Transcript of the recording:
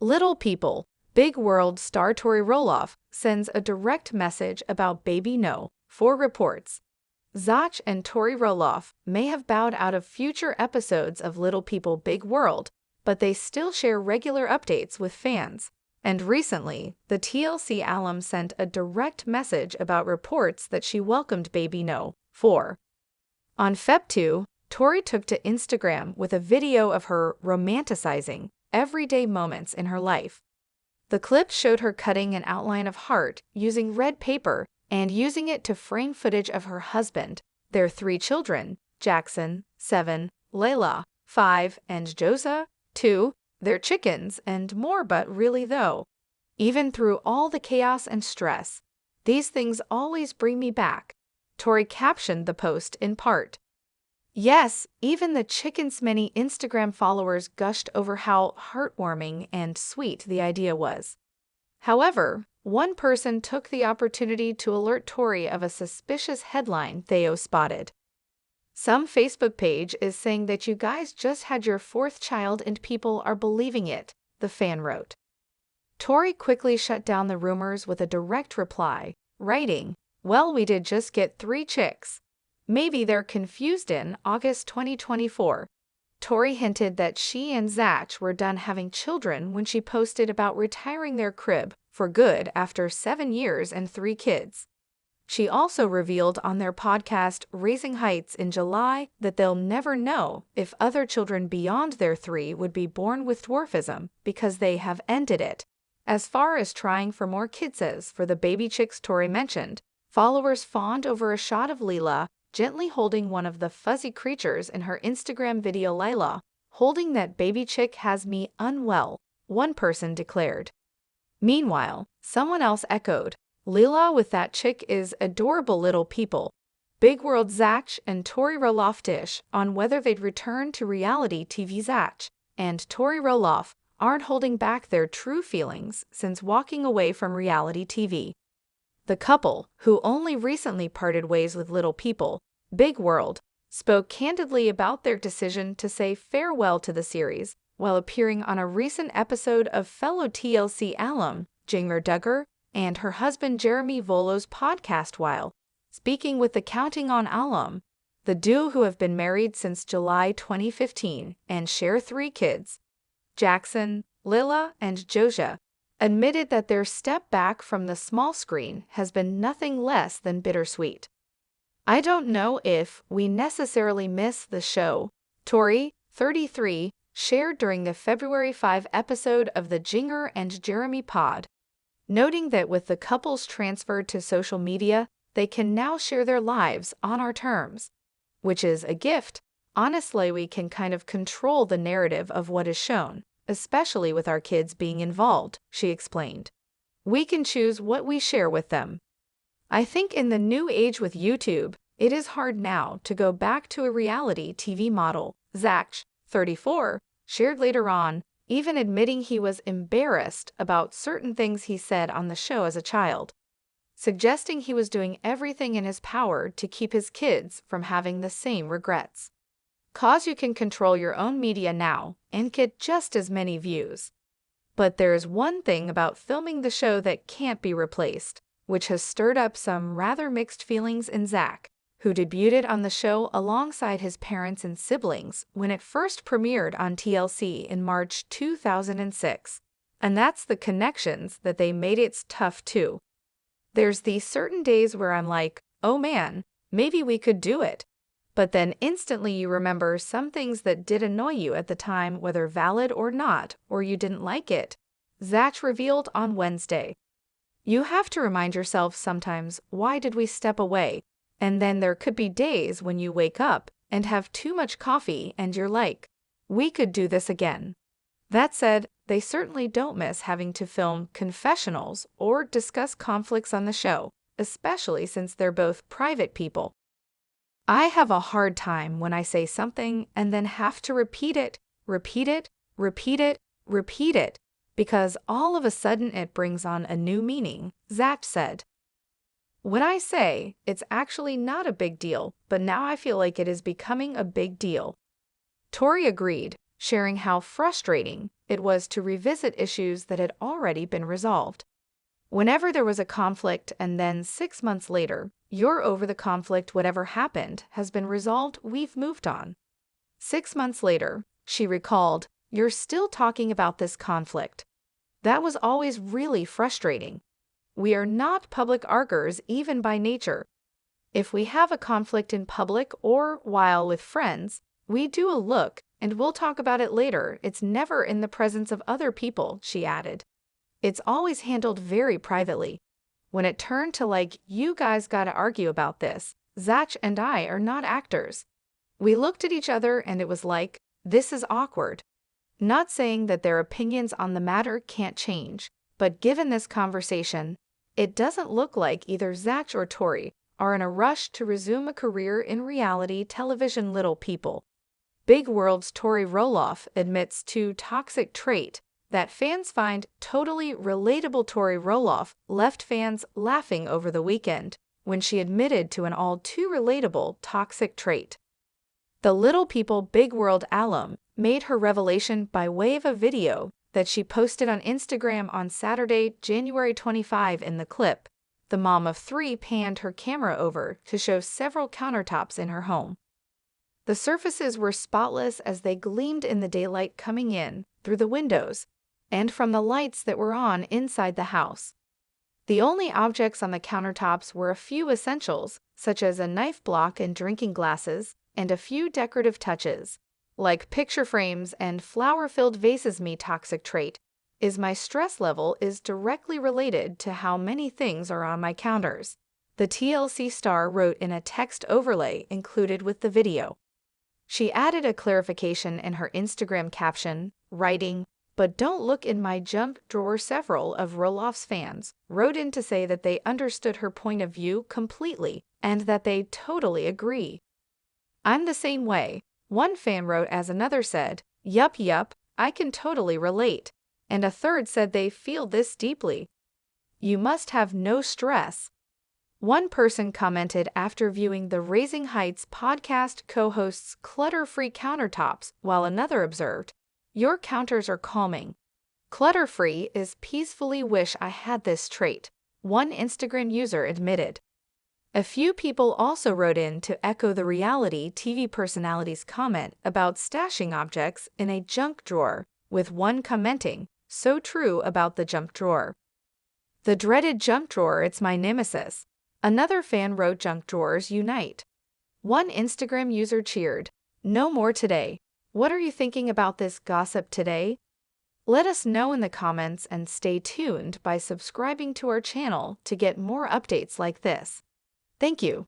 Little People, Big World star Tori Roloff sends a direct message about baby No, 4 reports. Zach and Tori Roloff may have bowed out of future episodes of Little People Big World, but they still share regular updates with fans. And recently, the TLC alum sent a direct message about reports that she welcomed baby No, 4. On Feb 2, Tori took to Instagram with a video of her romanticizing everyday moments in her life. The clip showed her cutting an outline of heart using red paper and using it to frame footage of her husband, their 3 children, Jackson, 7, Layla, 5, and Josa, 2, their chickens, and more. But really though, even through all the chaos and stress, these things always bring me back. Tori captioned the post in part. Yes, even the chickens' many Instagram followers gushed over how heartwarming and sweet the idea was. However, one person took the opportunity to alert Tori of a suspicious headline Theo spotted. Some Facebook page is saying that you guys just had your 4th child and people are believing it, the fan wrote. Tori quickly shut down the rumors with a direct reply, writing, "Well, we did just get 3 chicks. Maybe they're confused." In August 2024, Tori hinted that she and Zach were done having children when she posted about retiring their crib for good after 7 years and 3 kids. She also revealed on their podcast Raising Heights in July that they'll never know if other children beyond their 3 would be born with dwarfism because they have ended it. As far as trying for more kids as for the baby chicks Tori mentioned, followers fawned over a shot of Leela gently holding one of the fuzzy creatures in her Instagram video. "Layla, holding that baby chick has me unwell," one person declared. Meanwhile, someone else echoed, "Leela with that chick is adorable." Little People, Big World Zach and Tori Roloff dish on whether they'd return to reality TV. Zach and Tori Roloff aren't holding back their true feelings since walking away from reality TV. The couple, who only recently parted ways with Little People, Big World, spoke candidly about their decision to say farewell to the series while appearing on a recent episode of fellow TLC alum Jinger Duggar and her husband Jeremy Volo's podcast. While speaking with the Counting On alum, the duo, who have been married since July 2015 and share 3 kids, Jackson, Lila, and Josia, admitted that their step back from the small screen has been nothing less than bittersweet. "I don't know if we necessarily miss the show," Tori, 33, shared during the February 5 episode of the Jinger and Jeremy pod, noting that with the couple's transfer to social media, they can now share their lives on our terms, which is a gift. "Honestly, we can kind of control the narrative of what is shown, especially with our kids being involved," she explained. "We can choose what we share with them. I think in the new age with YouTube, it is hard now to go back to a reality TV model," Zach, 34, shared later on, even admitting he was embarrassed about certain things he said on the show as a child, suggesting he was doing everything in his power to keep his kids from having the same regrets. "'Cause you can control your own media now and get just as many views. But there's one thing about filming the show that can't be replaced," which has stirred up some rather mixed feelings in Zach, who debuted on the show alongside his parents and siblings when it first premiered on TLC in March 2006. "And that's the connections that they made. It's tough too. There's these certain days where I'm like, oh man, maybe we could do it. But then instantly you remember some things that did annoy you at the time, whether valid or not, or you didn't like it," Zach revealed on Wednesday. "You have to remind yourself sometimes, why did we step away? And then there could be days when you wake up and have too much coffee and you're like, we could do this again." That said, they certainly don't miss having to film confessionals or discuss conflicts on the show, especially since they're both private people. "I have a hard time when I say something and then have to repeat it, because all of a sudden it brings on a new meaning," Zach said. "When I say it's actually not a big deal, but now I feel like it is becoming a big deal." Tori agreed, sharing how frustrating it was to revisit issues that had already been resolved. Whenever there was a conflict and then 6 months later, you're over the conflict, whatever happened has been resolved, we've moved on. 6 months later, she recalled, you're still talking about this conflict. That was always really frustrating. We are not public arguers even by nature. If we have a conflict in public or while with friends, we do a look and we'll talk about it later. It's never in the presence of other people, she added. It's always handled very privately. When it turned to like, you guys gotta argue about this, Zach and I are not actors. We looked at each other and it was like, this is awkward. Not saying that their opinions on the matter can't change, but given this conversation, it doesn't look like either Zach or Tori are in a rush to resume a career in reality television. Little people. Big World's Tori Roloff admits to toxic trait that fans find totally relatable. Tori Roloff left fans laughing over the weekend when she admitted to an all-too-relatable toxic trait. The Little People Big World alum made her revelation by way of a video that she posted on Instagram on Saturday, January 25. In the clip, the mom of 3 panned her camera over to show several countertops in her home. The surfaces were spotless as they gleamed in the daylight coming in through the windows and from the lights that were on inside the house. The only objects on the countertops were a few essentials, such as a knife block and drinking glasses, and a few decorative touches, like picture frames and flower-filled vases. My toxic trait is my stress level is directly related to how many things are on my counters, the TLC star wrote in a text overlay included with the video. She added a clarification in her Instagram caption, writing, "But don't look in my junk drawer." Several of Roloff's fans wrote in to say that they understood her point of view completely and that they totally agree. "I'm the same way," one fan wrote, as another said, yup, I can totally relate," and a third said they feel this deeply. "You must have no stress." One person commented after viewing the Raising Heights podcast co-host's clutter-free countertops, while another observed, "Your counters are calming. Clutter-free is peacefully. Wish I had this trait," one Instagram user admitted. A few people also wrote in to echo the reality TV personality's comment about stashing objects in a junk drawer, with one commenting, "So true about the junk drawer. The dreaded junk drawer, it's my nemesis." Another fan wrote, "Junk drawers unite." One Instagram user cheered, "No more today. What are you thinking about this gossip today?" Let us know in the comments and stay tuned by subscribing to our channel to get more updates like this. Thank you.